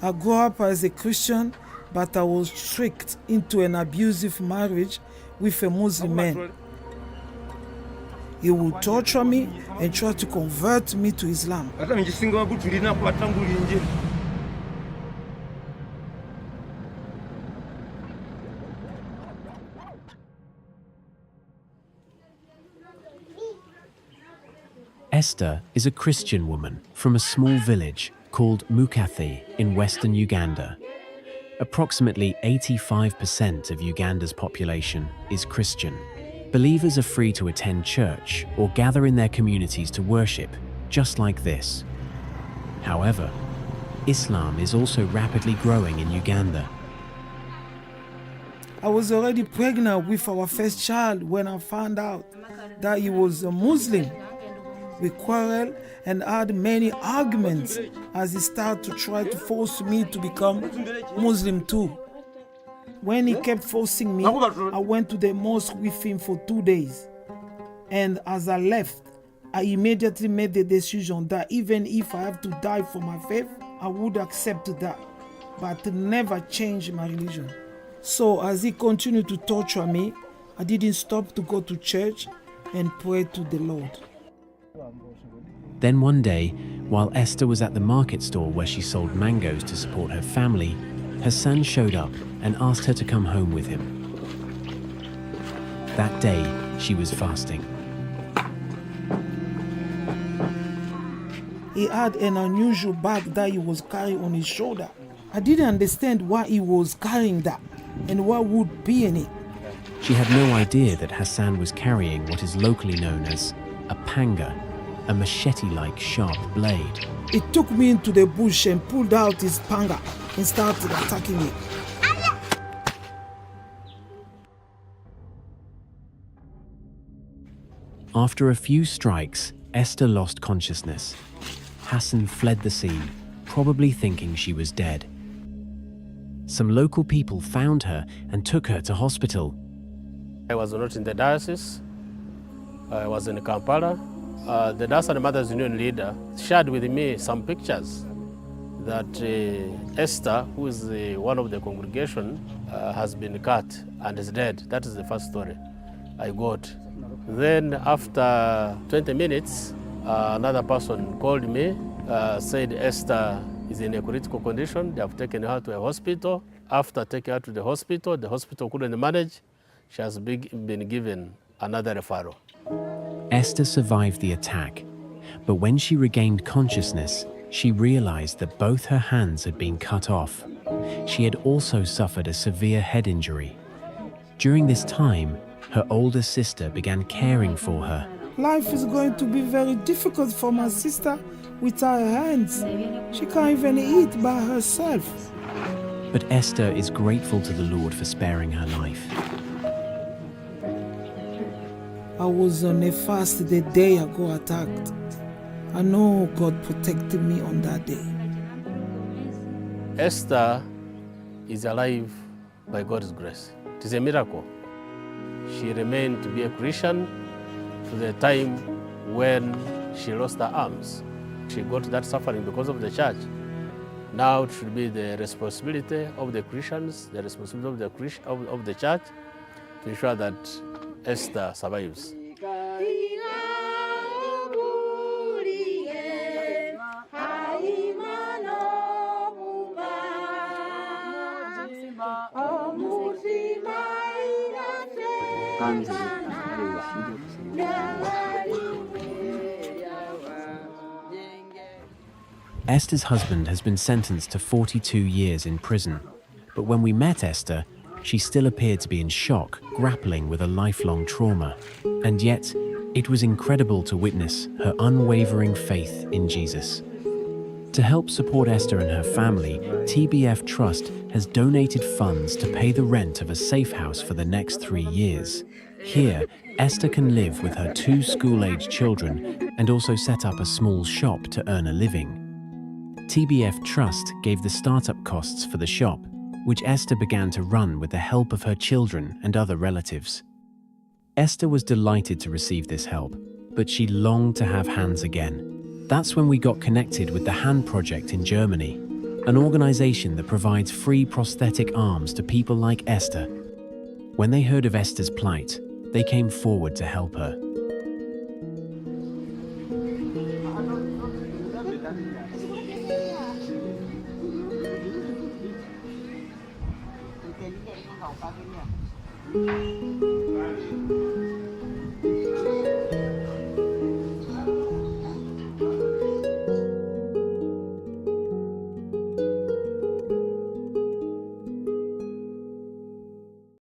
I grew up as a Christian, but I was tricked into an abusive marriage with a Muslim man. He would torture me and try to convert me to Islam. Esther is a Christian woman from a small village called Mukathi in western Uganda. Approximately 85% of Uganda's population is Christian. Believers are free to attend church or gather in their communities to worship, just like this. However, Islam is also rapidly growing in Uganda. I was already pregnant with our first child when I found out that he was a Muslim. We quarreled and had many arguments as he started to try to force me to become Muslim too. When he kept forcing me, I went to the mosque with him for 2 days. And as I left, I immediately made the decision that even if I have to die for my faith, I would accept that, but never change my religion. So as he continued to torture me, I didn't stop to go to church and pray to the Lord. Then one day, while Esther was at the market stall where she sold mangoes to support her family, her son showed up and asked her to come home with him. That day, she was fasting. He had an unusual bag that he was carrying on his shoulder. I didn't understand why he was carrying that and what would be in it. She had no idea that Hassan was carrying what is locally known as a panga, a machete-like sharp blade. He took me into the bush and pulled out his panga and started attacking me. After a few strikes, Esther lost consciousness. Hassan fled the scene, probably thinking she was dead. Some local people found her and took her to hospital. I was not in the diocese. I was in Kampala. The Diocese and Mothers Union leader shared with me some pictures that Esther, who is one of the congregation, has been cut and is dead. That is the first story I got. Then after 20 minutes, another person called me, said Esther is in a critical condition. They have taken her to a hospital. After taking her to the hospital couldn't manage. She has been given another referral. Esther survived the attack, but when she regained consciousness, she realized that both her hands had been cut off. She had also suffered a severe head injury. During this time, her older sister began caring for her. Life is going to be very difficult for my sister with her hands. She can't even eat by herself. But Esther is grateful to the Lord for sparing her life. I was on a fast the day I got attacked. I know God protected me on that day. Esther is alive by God's grace. It is a miracle. She remained to be a Christian to the time when she lost her arms. She got that suffering because of the church. Now it should be the responsibility of the Christians, the responsibility of the church to ensure that Esther survives. Esther's husband has been sentenced to 42 years in prison, but when we met Esther, she still appeared to be in shock, grappling with a lifelong trauma. And yet, it was incredible to witness her unwavering faith in Jesus. To help support Esther and her family, TBF Trust has donated funds to pay the rent of a safe house for the next 3 years. Here, Esther can live with her 2 school-age children and also set up a small shop to earn a living. TBF Trust gave the startup costs for the shop, which Esther began to run with the help of her children and other relatives. Esther was delighted to receive this help, but she longed to have hands again. That's when we got connected with the Hand Project in Germany. an organization that provides free prosthetic arms to people like Esther. When they heard of Esther's plight, they came forward to help her.